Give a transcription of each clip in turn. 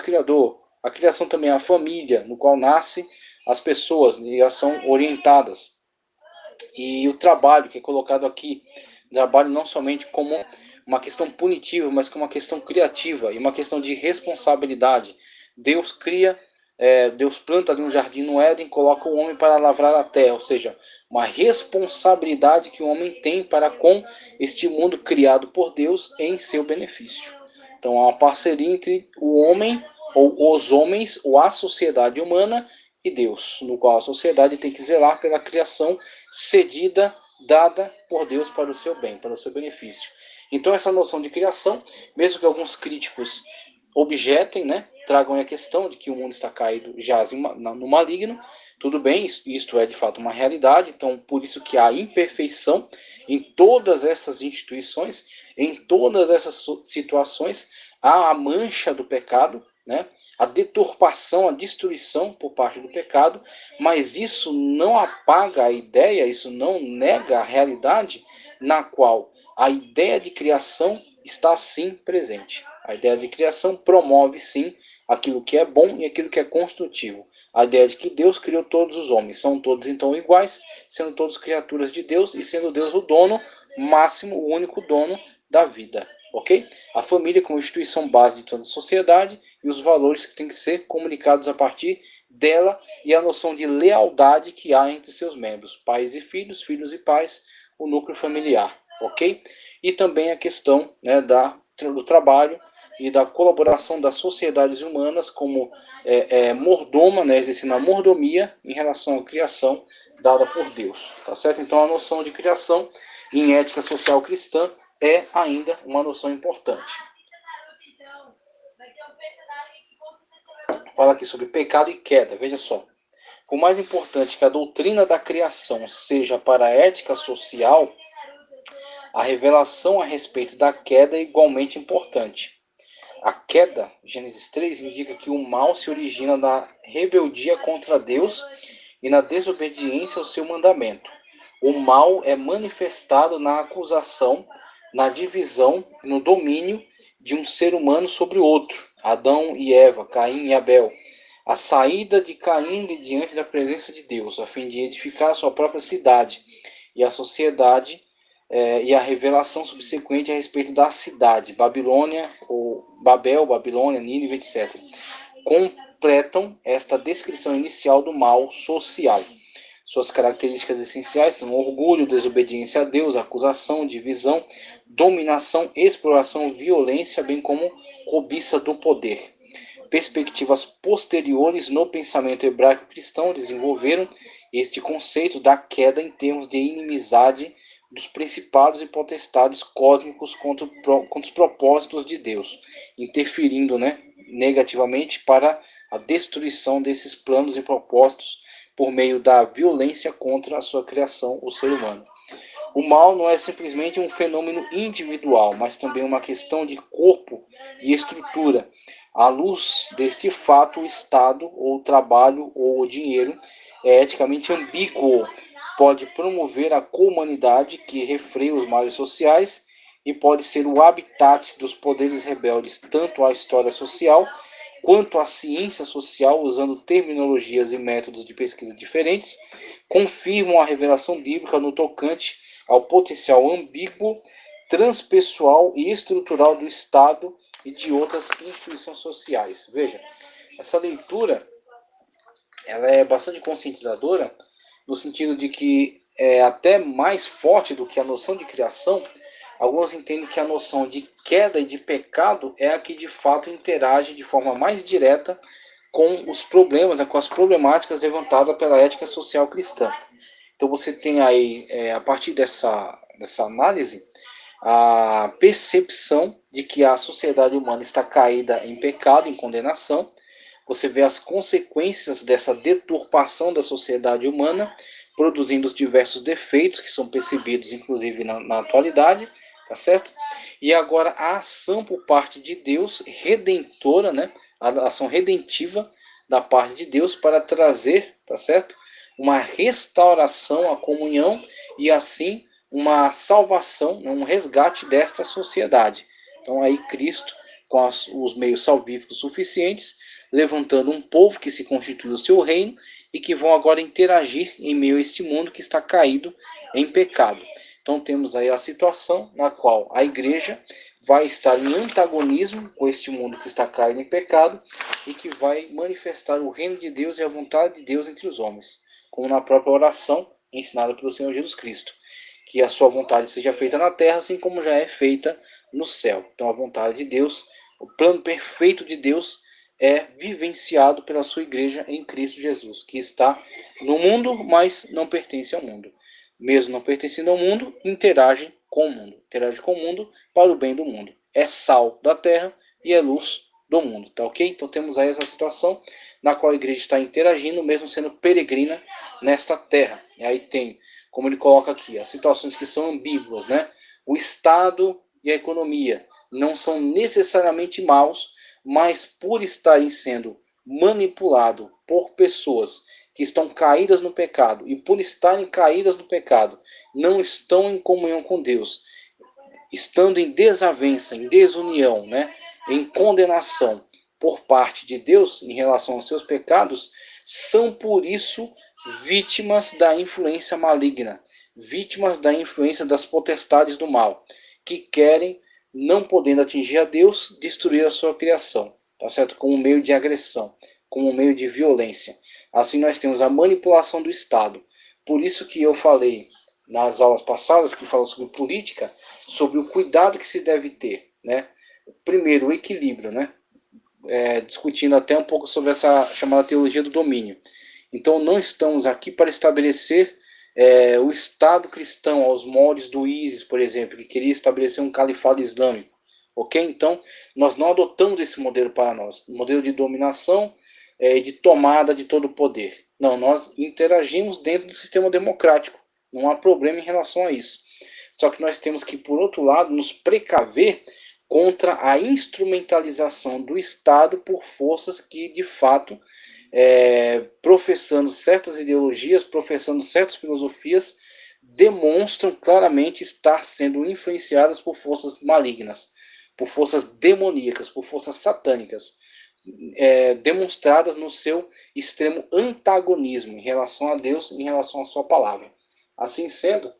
Criador. A criação também é a família, no qual nascem as pessoas e elas são orientadas. E o trabalho que é colocado aqui, trabalho não somente como uma questão punitiva, mas como uma questão criativa e uma questão de responsabilidade. Deus cria, Deus planta ali um jardim no Éden, coloca o homem para lavrar a terra, ou seja, uma responsabilidade que o homem tem para com este mundo criado por Deus em seu benefício. Então há uma parceria entre o homem, ou os homens, ou a sociedade humana e Deus, no qual a sociedade tem que zelar pela criação cedida, dada por Deus para o seu bem, para o seu benefício. Então essa noção de criação, mesmo que alguns críticos objetem, né, tragam a questão de que o mundo está caído, jaz no maligno, tudo bem, isto é de fato uma realidade, então por isso que há imperfeição em todas essas instituições, em todas essas situações, há a mancha do pecado, né? A deturpação, a destruição por parte do pecado, mas isso não apaga a ideia, isso não nega a realidade na qual a ideia de criação está sim presente. A ideia de criação promove sim aquilo que é bom e aquilo que é construtivo. A ideia de que Deus criou todos os homens, são todos então iguais, sendo todos criaturas de Deus e sendo Deus o dono máximo, o único dono da vida. Ok? A família como instituição base de toda a sociedade e os valores que têm que ser comunicados a partir dela e a noção de lealdade que há entre seus membros, pais e filhos, filhos e pais, o núcleo familiar, ok? E também a questão, né, do trabalho e da colaboração das sociedades humanas como mordoma, né, exercendo a mordomia em relação à criação dada por Deus, tá certo? Então a noção de criação em ética social cristã é ainda uma noção importante. Fala aqui sobre pecado e queda, veja só. Por mais importante que a doutrina da criação seja para a ética social, a revelação a respeito da queda é igualmente importante. A queda, Gênesis 3, indica que o mal se origina na rebeldia contra Deus e na desobediência ao seu mandamento. O mal é manifestado na acusação, na divisão, no domínio de um ser humano sobre o outro, Adão e Eva, Caim e Abel. A saída de Caim de diante da presença de Deus, a fim de edificar a sua própria cidade e a sociedade, e a revelação subsequente a respeito da cidade, Babilônia, ou Babel, Babilônia, Nínive, etc., completam esta descrição inicial do mal social. Suas características essenciais são orgulho, desobediência a Deus, acusação, divisão, dominação, exploração, violência, bem como cobiça do poder. Perspectivas posteriores no pensamento hebraico cristão desenvolveram este conceito da queda em termos de inimizade dos principados e potestades cósmicos contra os propósitos de Deus, interferindo, né, negativamente para a destruição desses planos e propósitos por meio da violência contra a sua criação, o ser humano. O mal não é simplesmente um fenômeno individual, mas também uma questão de corpo e estrutura. À luz deste fato, o Estado, ou o trabalho, ou o dinheiro é eticamente ambíguo. Pode promover a comunidade que refreia os males sociais e pode ser o habitat dos poderes rebeldes tanto à história social quanto à ciência social, usando terminologias e métodos de pesquisa diferentes, confirmam a revelação bíblica no tocante ao potencial ambíguo, transpessoal e estrutural do Estado e de outras instituições sociais. Veja, essa leitura ela é bastante conscientizadora, no sentido de que é até mais forte do que a noção de criação. Alguns entendem que a noção de queda e de pecado é a que de fato interage de forma mais direta com os problemas, com as problemáticas levantadas pela ética social cristã. Então você tem aí, a partir dessa análise, a percepção de que a sociedade humana está caída em pecado, em condenação. Você vê as consequências dessa deturpação da sociedade humana, produzindo os diversos defeitos que são percebidos, inclusive, na atualidade, tá certo? E agora a ação por parte de Deus, redentora, né? A ação redentiva da parte de Deus para trazer, tá certo? Uma restauração à comunhão e assim uma salvação, um resgate desta sociedade. Então aí Cristo com os meios salvíficos suficientes, levantando um povo que se constitui o seu reino e que vão agora interagir em meio a este mundo que está caído em pecado. Então temos aí a situação na qual a igreja vai estar em antagonismo com este mundo que está caído em pecado e que vai manifestar o reino de Deus e a vontade de Deus entre os homens, como na própria oração ensinada pelo Senhor Jesus Cristo, que a sua vontade seja feita na terra, assim como já é feita no céu. Então a vontade de Deus, o plano perfeito de Deus é vivenciado pela sua igreja em Cristo Jesus, que está no mundo, mas não pertence ao mundo. Mesmo não pertencendo ao mundo, interage com o mundo. Interage com o mundo para o bem do mundo. É sal da terra e é luz do mundo, tá ok? Então temos aí essa situação na qual a igreja está interagindo, mesmo sendo peregrina nesta terra. E aí tem, como ele coloca aqui, as situações que são ambíguas, né? O Estado e a economia não são necessariamente maus, mas por estarem sendo manipulados por pessoas que estão caídas no pecado e por estarem caídas no pecado, não estão em comunhão com Deus, estando em desavença, em desunião, né? Em condenação por parte de Deus em relação aos seus pecados, são por isso vítimas da influência maligna, vítimas da influência das potestades do mal, que querem, não podendo atingir a Deus, destruir a sua criação, tá certo? Como meio de agressão, como meio de violência. Assim nós temos a manipulação do Estado. Por isso que eu falei nas aulas passadas, que falam sobre política, sobre o cuidado que se deve ter, né? Primeiro, o equilíbrio, né? Discutindo até um pouco sobre essa chamada teologia do domínio. Então não estamos aqui para estabelecer o Estado cristão aos moldes do ISIS, por exemplo, que queria estabelecer um califado islâmico. Ok? Então nós não adotamos esse modelo para nós, um modelo de dominação e de tomada de todo o poder. Não, nós interagimos dentro do sistema democrático. Não há problema em relação a isso. Só que nós temos que, por outro lado, nos precaver contra a instrumentalização do Estado por forças que, de fato, professando certas ideologias, professando certas filosofias, demonstram claramente estar sendo influenciadas por forças malignas, por forças demoníacas, por forças satânicas, demonstradas no seu extremo antagonismo em relação a Deus, em relação à sua palavra. Assim sendo,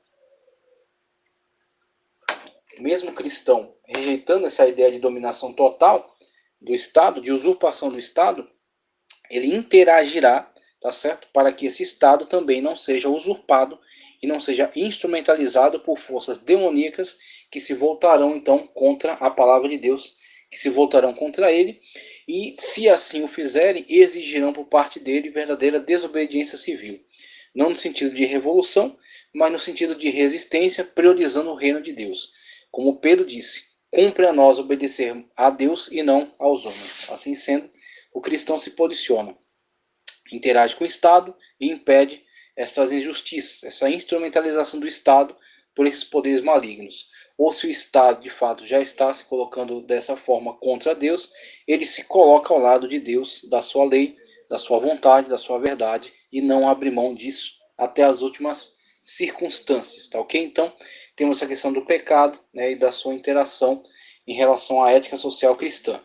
mesmo cristão, rejeitando essa ideia de dominação total do Estado, de usurpação do Estado, ele interagirá, tá certo? Para que esse Estado também não seja usurpado e não seja instrumentalizado por forças demoníacas que se voltarão então contra a palavra de Deus, que se voltarão contra ele e, se assim o fizerem, exigirão por parte dele verdadeira desobediência civil. Não no sentido de revolução, mas no sentido de resistência, priorizando o reino de Deus. Como Pedro disse, cumpre a nós obedecer a Deus e não aos homens. Assim sendo, o cristão se posiciona, interage com o Estado e impede essas injustiças, essa instrumentalização do Estado por esses poderes malignos. Ou se o Estado de fato já está se colocando dessa forma contra Deus, ele se coloca ao lado de Deus, da sua lei, da sua vontade, da sua verdade e não abre mão disso até as últimas circunstâncias, tá ok? Então, temos essa questão do pecado, né, e da sua interação em relação à ética social cristã.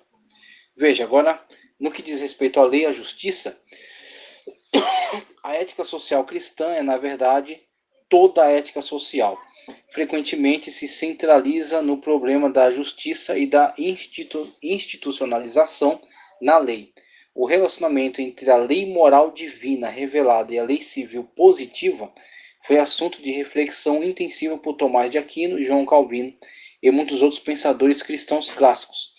Veja, agora, no que diz respeito à lei e à justiça, a ética social cristã é, na verdade, toda a ética social. Frequentemente se centraliza no problema da justiça e da institucionalização na lei. O relacionamento entre a lei moral divina revelada e a lei civil positiva foi assunto de reflexão intensiva por Tomás de Aquino, João Calvino e muitos outros pensadores cristãos clássicos.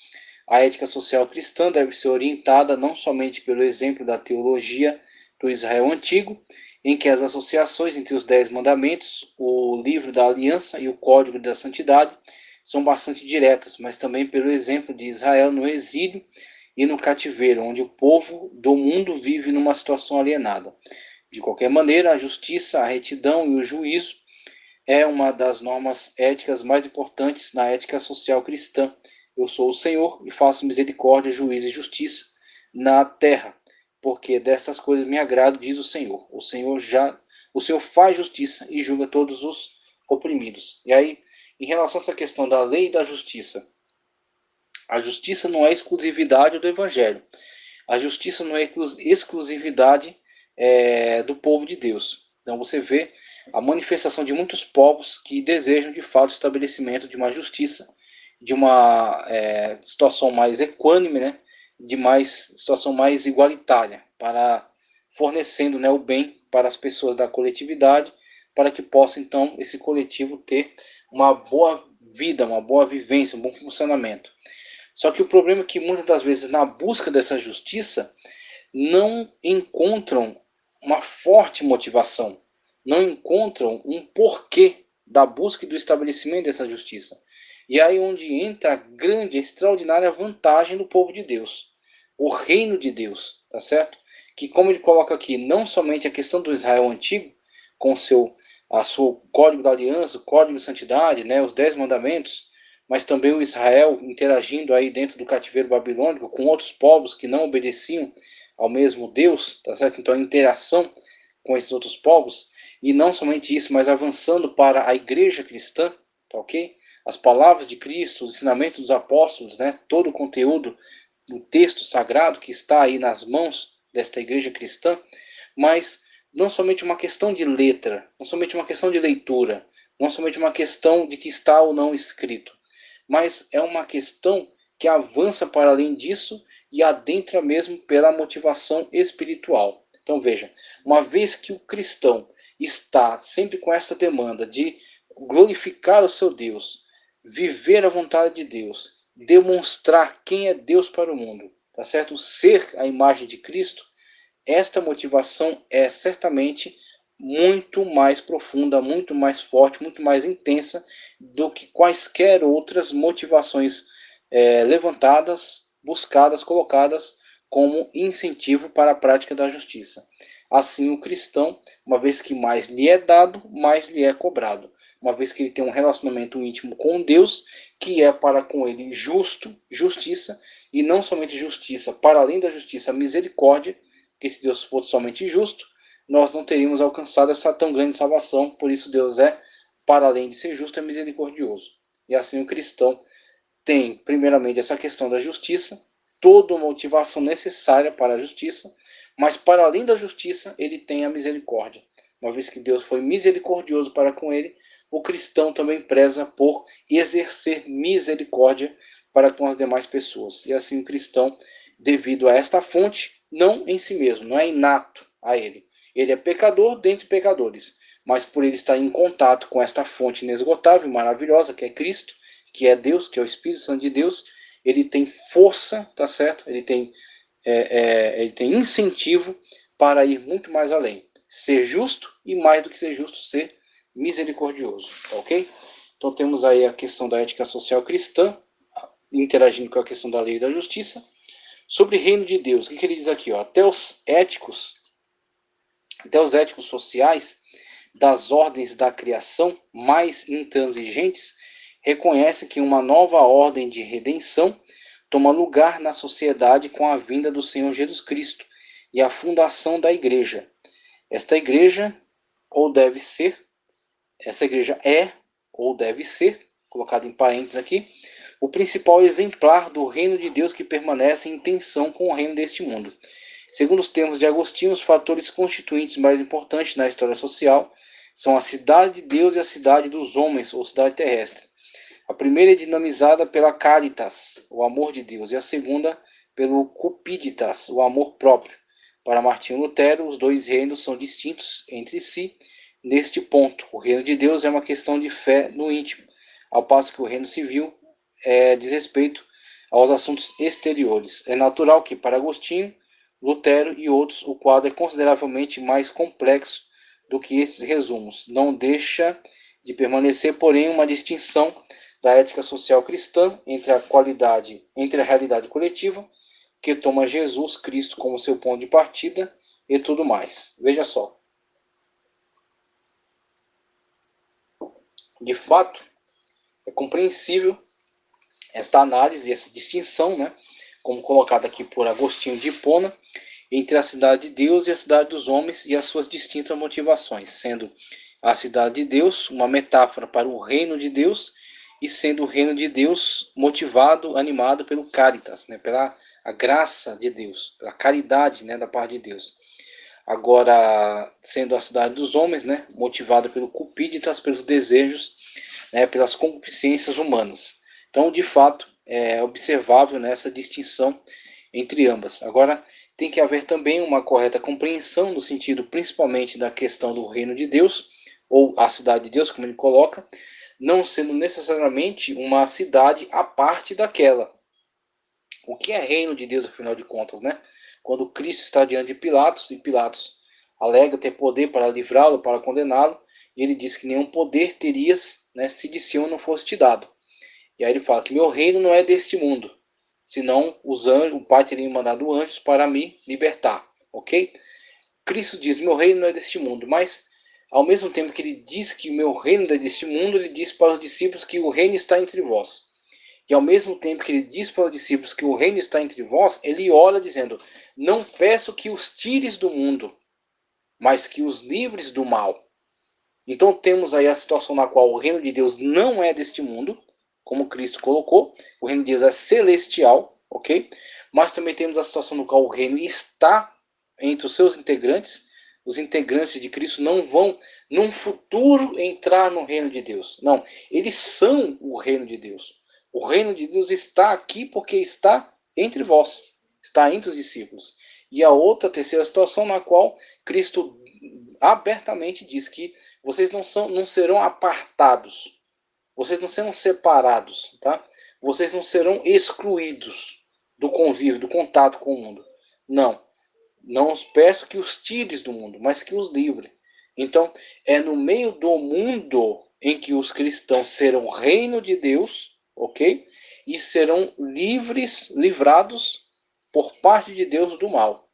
A ética social cristã deve ser orientada não somente pelo exemplo da teologia do Israel antigo, em que as associações entre os 10 mandamentos, o livro da aliança e o código da santidade são bastante diretas, mas também pelo exemplo de Israel no exílio e no cativeiro, onde o povo do mundo vive numa situação alienada. De qualquer maneira, a justiça, a retidão e o juízo é uma das normas éticas mais importantes na ética social cristã. Eu sou o Senhor e faço misericórdia, juízo e justiça na terra, porque dessas coisas me agrado, diz o Senhor. O Senhor faz justiça e julga todos os oprimidos. E aí, em relação a essa questão da lei e da justiça, A justiça não é exclusividade do Evangelho. A justiça não é exclusividade do povo de Deus. Então você vê a manifestação de muitos povos que desejam de fato o estabelecimento de uma justiça, de uma situação mais equânime, né? De mais situação mais igualitária, para fornecendo, né, o bem para as pessoas da coletividade, para que possa então esse coletivo ter uma boa vida, uma boa vivência, um bom funcionamento. Só que o problema é que muitas das vezes na busca dessa justiça não encontram uma forte motivação, não encontram um porquê da busca e do estabelecimento dessa justiça. E aí onde entra a grande, extraordinária vantagem do povo de Deus, o reino de Deus, tá certo? Que como ele coloca aqui, não somente a questão do Israel antigo, com seu código da aliança, o código de santidade, né, os 10 mandamentos, mas também o Israel interagindo aí dentro do cativeiro babilônico com outros povos que não obedeciam ao mesmo Deus, tá certo? Então a interação com esses outros povos, e não somente isso, mas avançando para a igreja cristã, tá ok? As palavras de Cristo, os ensinamentos dos apóstolos, né? Todo o conteúdo do texto sagrado que está aí nas mãos desta igreja cristã, mas não somente uma questão de letra, não somente uma questão de leitura, não somente uma questão de que está ou não escrito, mas é uma questão que avança para além disso e adentra mesmo pela motivação espiritual. Então veja, uma vez que o cristão está sempre com esta demanda de glorificar o seu Deus, viver a vontade de Deus, demonstrar quem é Deus para o mundo, tá certo? Ser a imagem de Cristo, esta motivação é certamente muito mais profunda, muito mais forte, muito mais intensa do que quaisquer outras motivações levantadas, buscadas, colocadas como incentivo para a prática da justiça. Assim, o cristão, uma vez que mais lhe é dado, mais lhe é cobrado. Uma vez que ele tem um relacionamento íntimo com Deus, que é para com ele justiça, e não somente justiça, para além da justiça, misericórdia, que se Deus fosse somente justo, nós não teríamos alcançado essa tão grande salvação. Por isso Deus para além de ser justo, é misericordioso. E assim o cristão tem, primeiramente, essa questão da justiça, toda a motivação necessária para a justiça, mas para além da justiça, ele tem a misericórdia. Uma vez que Deus foi misericordioso para com ele, o cristão também preza por exercer misericórdia para com as demais pessoas. E assim o cristão, devido a esta fonte, não em si mesmo, não é inato a ele. Ele é pecador dentre pecadores, mas por ele estar em contato com esta fonte inesgotável, maravilhosa, que é Cristo, que é Deus, que é o Espírito Santo de Deus, ele tem força, tá certo? Ele tem incentivo para ir muito mais além. Ser justo e, mais do que ser justo, ser misericordioso, tá ok? Então temos aí a questão da ética social cristã, interagindo com a questão da lei e da justiça. Sobre o reino de Deus, o que ele diz aqui? Ó? Até os éticos sociais das ordens da criação mais intransigentes reconhecem que uma nova ordem de redenção toma lugar na sociedade com a vinda do Senhor Jesus Cristo e a fundação da igreja. Esta igreja é ou deve ser, colocado em parênteses aqui, o principal exemplar do reino de Deus que permanece em tensão com o reino deste mundo. Segundo os termos de Agostinho, os fatores constituintes mais importantes na história social são a cidade de Deus e a cidade dos homens, ou cidade terrestre. A primeira é dinamizada pela caritas, o amor de Deus, e a segunda pelo cupiditas, o amor próprio. Para Martinho Lutero, os dois reinos são distintos entre si neste ponto. O reino de Deus é uma questão de fé no íntimo, ao passo que o reino civil diz respeito aos assuntos exteriores. É natural que, para Agostinho, Lutero e outros, o quadro é consideravelmente mais complexo do que esses resumos. Não deixa de permanecer, porém, uma distinção da ética social cristã entre a realidade coletiva, que toma Jesus Cristo como seu ponto de partida, e tudo mais. Veja só. De fato, é compreensível esta análise, essa distinção, né, como colocada aqui por Agostinho de Hipona, entre a cidade de Deus e a cidade dos homens e as suas distintas motivações, sendo a cidade de Deus uma metáfora para o reino de Deus e sendo o reino de Deus motivado, animado pelo caritas, né, pela a graça de Deus, pela caridade, né, da parte de Deus. Agora, sendo a cidade dos homens, né, motivada pelo cupíditas, pelos desejos, né, pelas concupiscências humanas. Então, de fato, é observável, né, essa distinção entre ambas. Agora, tem que haver também uma correta compreensão no sentido principalmente da questão do reino de Deus, ou a cidade de Deus, como ele coloca, não sendo necessariamente uma cidade à parte daquela. O que é reino de Deus, afinal de contas, né? Quando Cristo está diante de Pilatos, e Pilatos alega ter poder para livrá-lo, para condená-lo, e ele diz que nenhum poder terias, né, se de cima não fosse te dado. E aí ele fala que meu reino não é deste mundo, senão os anjos, o Pai teria mandado anjos para me libertar, ok? Cristo diz, meu reino não é deste mundo, mas ao mesmo tempo que ele diz que o meu reino não é deste mundo, ele diz para os discípulos que o reino está entre vós. E ao mesmo tempo que ele diz para os discípulos que o reino está entre vós, ele ora dizendo, não peço que os tires do mundo, mas que os livres do mal. Então temos aí a situação na qual o reino de Deus não é deste mundo, como Cristo colocou, o reino de Deus é celestial, ok? Mas também temos a situação no qual o reino está entre os seus integrantes. Os integrantes de Cristo não vão, num futuro, entrar no reino de Deus. Não, eles são o reino de Deus. O reino de Deus está aqui porque está entre vós, está entre os discípulos. E a outra, terceira situação na qual Cristo abertamente diz que vocês não serão apartados, vocês não serão separados, tá? Vocês não serão excluídos do convívio, do contato com o mundo. Não, não os peço que os tires do mundo, mas que os livre. Então, é no meio do mundo em que os cristãos serão reino de Deus, ok? E serão livrados por parte de Deus do mal.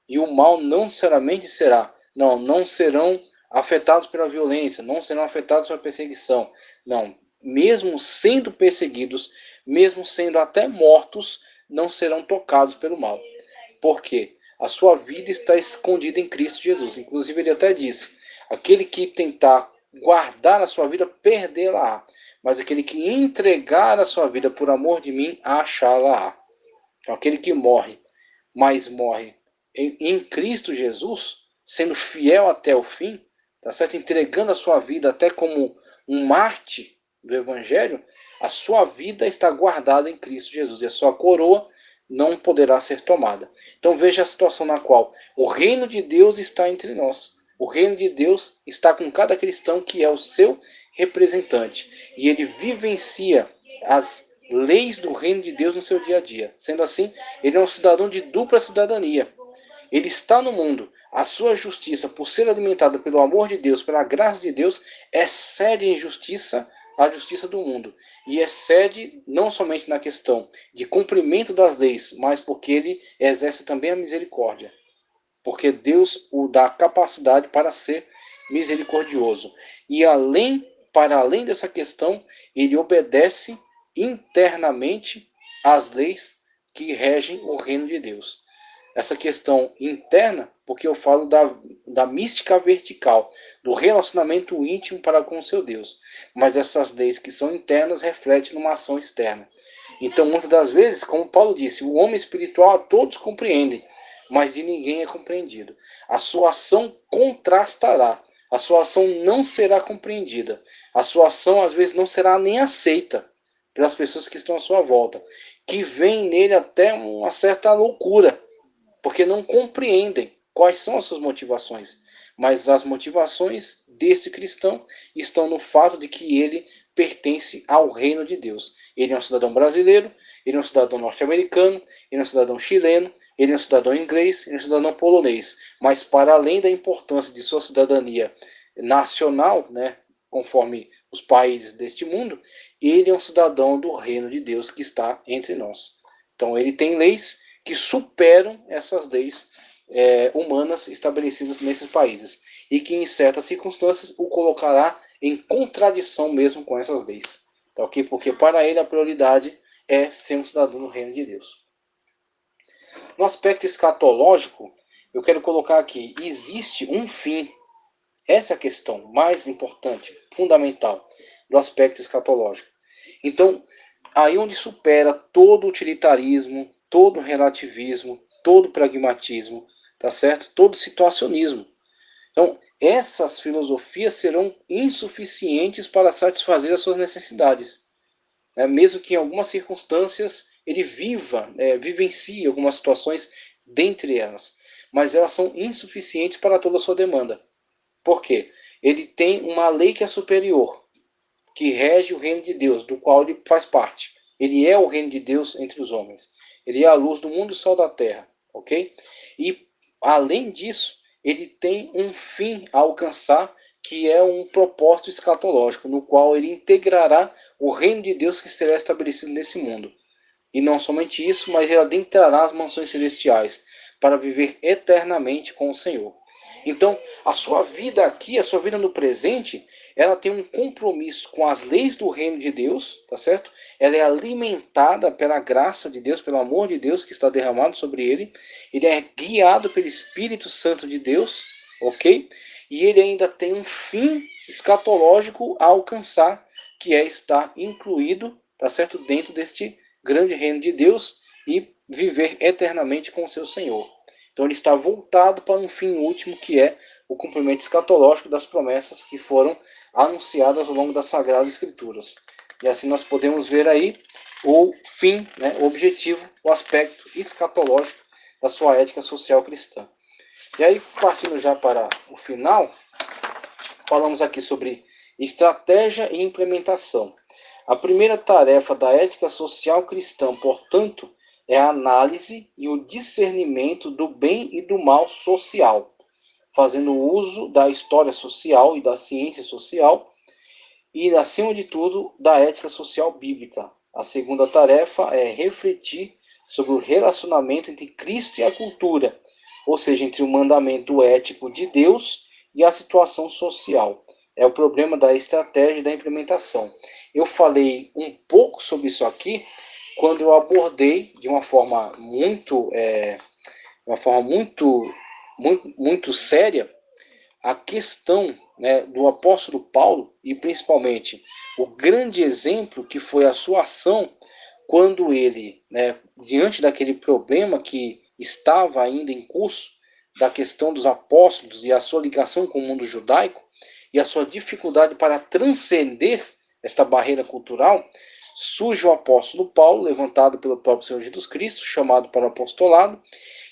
E o mal não necessariamente será, não serão afetados pela violência, não serão afetados pela perseguição. Não, mesmo sendo perseguidos, mesmo sendo até mortos, não serão tocados pelo mal. Por quê? A sua vida está escondida em Cristo Jesus. Inclusive ele até disse, aquele que tentar guardar a sua vida, perdê-la-á. Mas aquele que entregar a sua vida por amor de mim, achá-la-á. Então aquele que morre, mas morre em Cristo Jesus, sendo fiel até o fim, tá certo? Entregando a sua vida até como um mártir do Evangelho, a sua vida está guardada em Cristo Jesus e a sua coroa não poderá ser tomada. Então veja a situação na qual o reino de Deus está entre nós. O reino de Deus está com cada cristão que é o seu representante. E ele vivencia as leis do reino de Deus no seu dia a dia. Sendo assim, ele é um cidadão de dupla cidadania. Ele está no mundo. A sua justiça, por ser alimentada pelo amor de Deus, pela graça de Deus, excede em justiça a justiça do mundo. E excede não somente na questão de cumprimento das leis, mas porque ele exerce também a misericórdia. Porque Deus o dá capacidade para ser misericordioso. E para além dessa questão, ele obedece internamente às leis que regem o reino de Deus. Essa questão interna, porque eu falo da mística vertical, do relacionamento íntimo para com o seu Deus. Mas essas leis que são internas refletem numa ação externa. Então, muitas das vezes, como Paulo disse, o homem espiritual a todos compreendem, mas de ninguém é compreendido. A sua ação contrastará. A sua ação não será compreendida. A sua ação, às vezes, não será nem aceita pelas pessoas que estão à sua volta, que veem nele até uma certa loucura, porque não compreendem quais são as suas motivações. Mas as motivações desse cristão estão no fato de que ele pertence ao reino de Deus. Ele é um cidadão brasileiro, ele é um cidadão norte-americano, ele é um cidadão chileno, ele é um cidadão inglês, ele é um cidadão polonês. Mas para além da importância de sua cidadania nacional, né, conforme os países deste mundo, ele é um cidadão do reino de Deus que está entre nós. Então ele tem leis que superam essas leis humanas estabelecidas nesses países e que em certas circunstâncias o colocará em contradição mesmo com essas leis, tá ok? Porque para ele a prioridade é ser um cidadão do reino de Deus. No aspecto escatológico, eu quero colocar aqui, existe um fim. Essa é a questão mais importante, fundamental do aspecto escatológico. Então, aí onde supera todo utilitarismo, todo relativismo, todo pragmatismo, tá certo? Todo situacionismo. Então, essas filosofias serão insuficientes para satisfazer as suas necessidades, né? Mesmo que em algumas circunstâncias ele vivencie algumas situações dentre elas, mas elas são insuficientes para toda a sua demanda. Por quê? Ele tem uma lei que é superior, que rege o reino de Deus, do qual ele faz parte. Ele é o reino de Deus entre os homens. Ele é a luz do mundo e o sal da terra, ok? E, além disso, ele tem um fim a alcançar, que é um propósito escatológico, no qual ele integrará o reino de Deus que será estabelecido nesse mundo. E não somente isso, mas ele adentrará as mansões celestiais para viver eternamente com o Senhor. Então, a sua vida aqui, a sua vida no presente, ela tem um compromisso com as leis do reino de Deus, tá certo? Ela é alimentada pela graça de Deus, pelo amor de Deus que está derramado sobre ele. Ele é guiado pelo Espírito Santo de Deus, ok? E ele ainda tem um fim escatológico a alcançar, que é estar incluído, tá certo? Dentro deste grande reino de Deus e viver eternamente com o seu Senhor. Então ele está voltado para um fim último, que é o cumprimento escatológico das promessas que foram anunciadas ao longo das Sagradas Escrituras. E assim nós podemos ver aí o fim, né, o objetivo, o aspecto escatológico da sua ética social cristã. E aí, partindo já para o final, falamos aqui sobre estratégia e implementação. A primeira tarefa da ética social cristã, portanto, é a análise e o discernimento do bem e do mal social, fazendo uso da história social e da ciência social e, acima de tudo, da ética social bíblica. A segunda tarefa é refletir sobre o relacionamento entre Cristo e a cultura, ou seja, entre o mandamento ético de Deus e a situação social. É o problema da estratégia e da implementação. Eu falei um pouco sobre isso aqui quando eu abordei de uma forma muito séria a questão, né, do apóstolo Paulo e principalmente o grande exemplo que foi a sua ação quando ele, né, diante daquele problema que estava ainda em curso, da questão dos apóstolos e a sua ligação com o mundo judaico e a sua dificuldade para transcender esta barreira cultural, surge o apóstolo Paulo, levantado pelo próprio Senhor Jesus Cristo, chamado para o apostolado,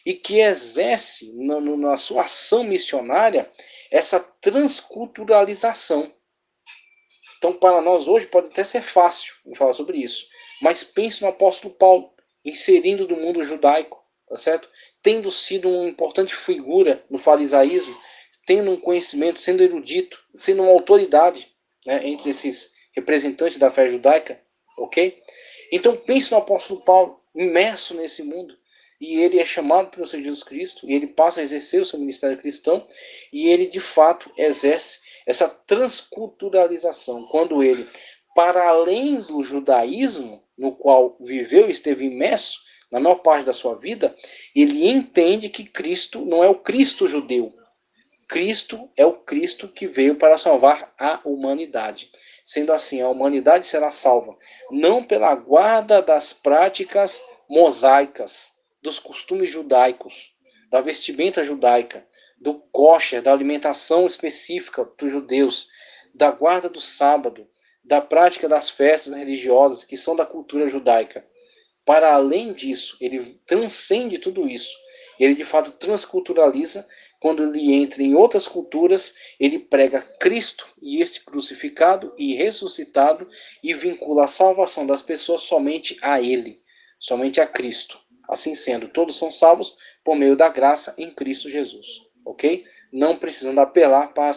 e que exerce na sua ação missionária essa transculturalização. Então, para nós hoje pode até ser fácil falar sobre isso, mas pense no apóstolo Paulo, inserindo do mundo judaico, tá certo? Tendo sido uma importante figura no farisaísmo, tendo um conhecimento, sendo erudito, sendo uma autoridade, né, entre esses representantes da fé judaica, ok? Então pense no apóstolo Paulo, imerso nesse mundo, e ele é chamado pelo Senhor Jesus Cristo, e ele passa a exercer o seu ministério cristão, e ele de fato exerce essa transculturalização, quando ele, para além do judaísmo, no qual viveu e esteve imerso na maior parte da sua vida, ele entende que Cristo não é o Cristo judeu. Cristo é o Cristo que veio para salvar a humanidade. Sendo assim, a humanidade será salva não pela guarda das práticas mosaicas, dos costumes judaicos, da vestimenta judaica, do kosher, da alimentação específica dos judeus, da guarda do sábado, da prática das festas religiosas que são da cultura judaica. Para além disso, ele transcende tudo isso. Ele de fato transculturaliza. Quando ele entra em outras culturas, ele prega Cristo e este crucificado e ressuscitado e vincula a salvação das pessoas somente a ele, somente a Cristo. Assim sendo, todos são salvos por meio da graça em Cristo Jesus, ok? Não precisando apelar para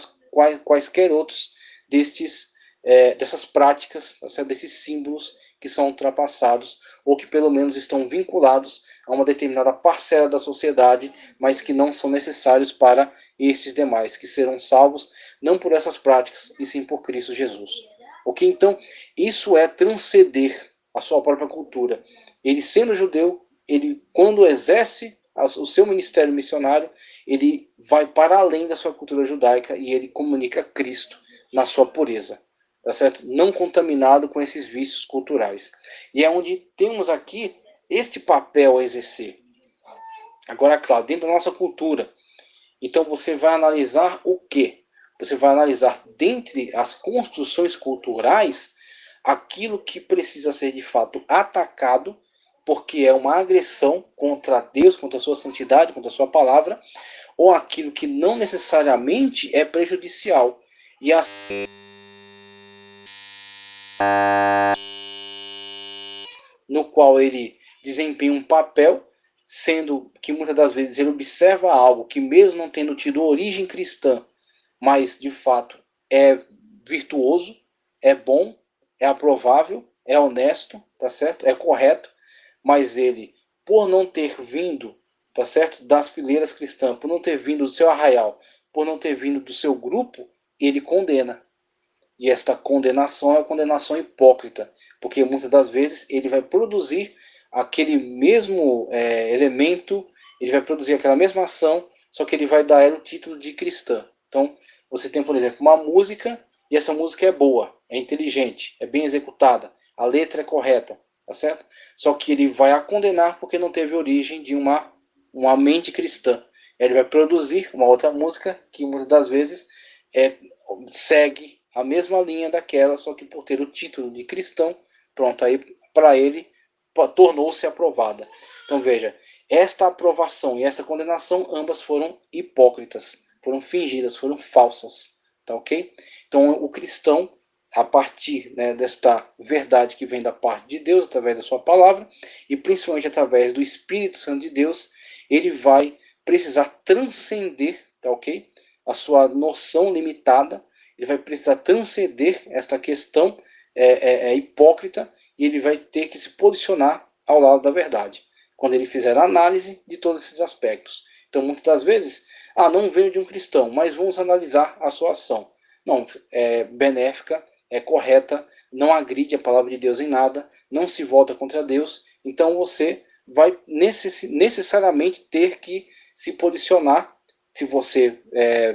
quaisquer outros dessas práticas, desses símbolos que são ultrapassados ou que pelo menos estão vinculados a uma determinada parcela da sociedade, mas que não são necessários para esses demais, que serão salvos não por essas práticas, e sim por Cristo Jesus. Ok? Então, isso é transcender a sua própria cultura. Ele, sendo judeu, ele, quando exerce o seu ministério missionário, ele vai para além da sua cultura judaica e ele comunica Cristo na sua pureza. tá certo? Não contaminado com esses vícios culturais. E é onde temos aqui este papel a exercer. Agora, claro, dentro da nossa cultura. Então você vai analisar o quê? Você vai analisar dentre as construções culturais aquilo que precisa ser de fato atacado, porque é uma agressão contra Deus, contra a sua santidade, contra a sua palavra, ou aquilo que não necessariamente é prejudicial. E assim, no qual ele desempenha um papel, sendo que muitas das vezes ele observa algo que, mesmo não tendo tido origem cristã, mas de fato é virtuoso, é bom, é aprovável, é honesto, tá certo? É correto, mas ele, por não ter vindo, tá certo, das fileiras cristãs, por não ter vindo do seu arraial, por não ter vindo do seu grupo, ele condena. E esta condenação é uma condenação hipócrita, porque muitas das vezes ele vai produzir aquele mesmo elemento, ele vai produzir aquela mesma ação, só que ele vai dar ela o título de cristã. Então, você tem, por exemplo, uma música, e essa música é boa, é inteligente, é bem executada, a letra é correta, tá certo? Só que ele vai a condenar porque não teve origem de uma mente cristã. Ele vai produzir uma outra música que muitas das vezes segue a mesma linha daquela, só que por ter o título de cristão, pronto, aí para ele tornou-se aprovada. Então veja, esta aprovação e esta condenação, ambas foram hipócritas, foram fingidas, foram falsas, tá ok? Então o cristão, a partir, né, desta verdade que vem da parte de Deus, através da sua palavra, e principalmente através do Espírito Santo de Deus, ele vai precisar transcender, tá ok? A sua noção limitada, ele vai precisar transcender esta questão hipócrita, e ele vai ter que se posicionar ao lado da verdade, quando ele fizer a análise de todos esses aspectos. Então, muitas das vezes, não veio de um cristão, mas vamos analisar a sua ação. Não, é benéfica, é correta, não agride a palavra de Deus em nada, não se volta contra Deus, então você vai necessariamente ter que se posicionar, se você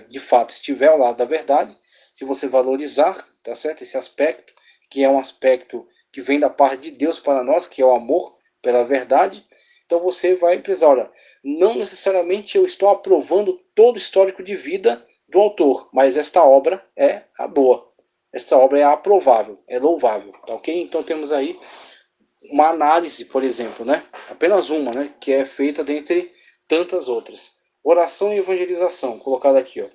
de fato estiver ao lado da verdade, se você valorizar, tá certo, esse aspecto, que é um aspecto que vem da parte de Deus para nós, que é o amor pela verdade, então você vai precisar, olha, não necessariamente eu estou aprovando todo o histórico de vida do autor, mas esta obra é a boa, esta obra é aprovável, é louvável, tá ok? Então temos aí uma análise, por exemplo, né? Apenas uma, né? Que é feita dentre tantas outras. Oração e evangelização, colocado aqui, ó.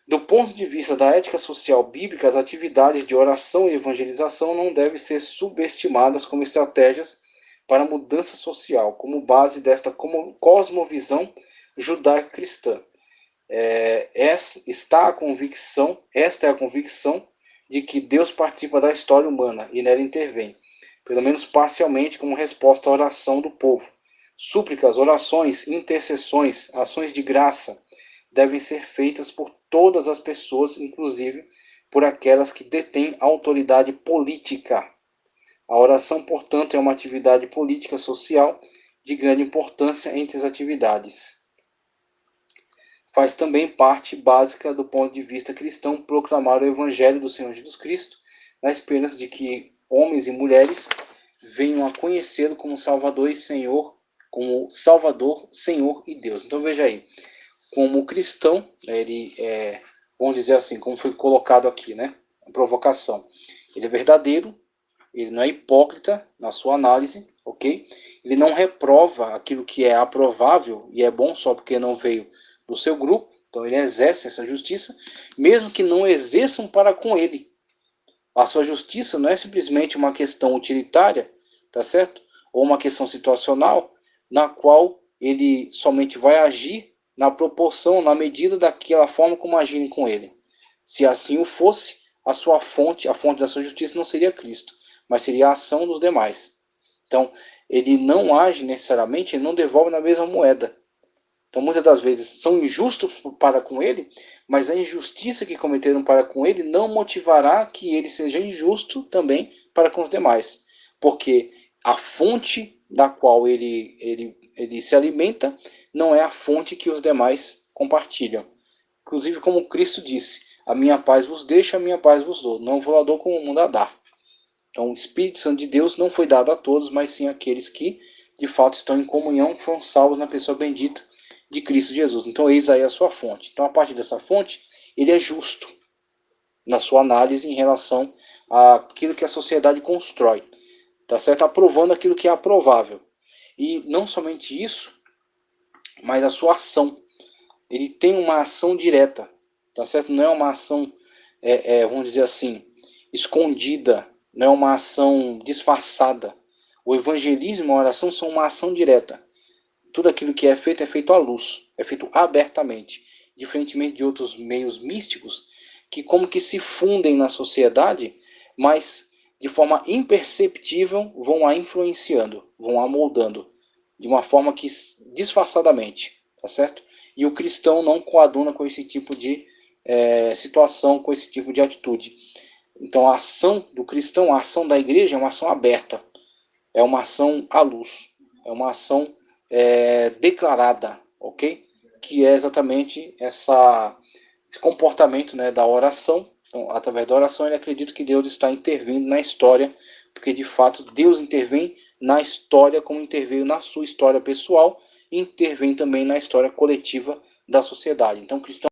Do ponto de vista da ética social bíblica, as atividades de oração e evangelização não devem ser subestimadas como estratégias para a mudança social, como base desta cosmovisão judaico-cristã. Esta é a convicção de que Deus participa da história humana e nela intervém, pelo menos parcialmente, como resposta à oração do povo. Súplicas, orações, intercessões, ações de graça devem ser feitas por todas as pessoas, inclusive por aquelas que detêm autoridade política. A oração, portanto, é uma atividade política social de grande importância entre as atividades. Faz também parte básica do ponto de vista cristão proclamar o Evangelho do Senhor Jesus Cristo, na esperança de que homens e mulheres venham a conhecê-lo como Salvador e Senhor, como Salvador, Senhor e Deus. Então veja aí, como cristão, ele vamos dizer assim, como foi colocado aqui, né? A provocação. Ele é verdadeiro, ele não é hipócrita na sua análise, ok? Ele não reprova aquilo que é aprovável e é bom só porque não veio do seu grupo, então ele exerce essa justiça, mesmo que não exerçam para com ele. A sua justiça não é simplesmente uma questão utilitária, tá certo? Ou uma questão situacional, na qual ele somente vai agir na proporção, na medida daquela forma como agirem com ele. Se assim o fosse, a fonte da sua justiça não seria Cristo, mas seria a ação dos demais. Então, ele não age necessariamente, ele não devolve na mesma moeda. Então, muitas das vezes são injustos para com ele, mas a injustiça que cometeram para com ele não motivará que ele seja injusto também para com os demais. Porque a fonte da qual ele se alimenta não é a fonte que os demais compartilham. Inclusive, como Cristo disse, A minha paz vos deixo, a minha paz vos dou. Não vou lá dou como o mundo a dar. Então o Espírito Santo de Deus não foi dado a todos, mas sim àqueles que de fato estão em comunhão, foram salvos na pessoa bendita de Cristo Jesus. Então eis aí a sua fonte. Então a partir dessa fonte, ele é justo na sua análise em relação àquilo que a sociedade constrói. Tá certo? Aprovando aquilo que é aprovável. E não somente isso, mas a sua ação. Ele tem uma ação direta, tá certo? Não é uma ação, vamos dizer assim, escondida, não é uma ação disfarçada. O evangelismo e a oração são uma ação direta. Tudo aquilo que é feito à luz, é feito abertamente, diferentemente de outros meios místicos que como que se fundem na sociedade, mas de forma imperceptível vão a influenciando, vão a moldando, de uma forma que disfarçadamente, tá certo? E o cristão não coaduna com esse tipo de situação, com esse tipo de atitude. Então a ação do cristão, a ação da igreja é uma ação aberta, é uma ação à luz, é uma ação declarada, ok? Que é exatamente esse comportamento, né, da oração. Então, através da oração, ele acredita que Deus está intervindo na história, porque de fato Deus intervém na história como interveio na sua história pessoal e intervém também na história coletiva da sociedade. Então, o cristão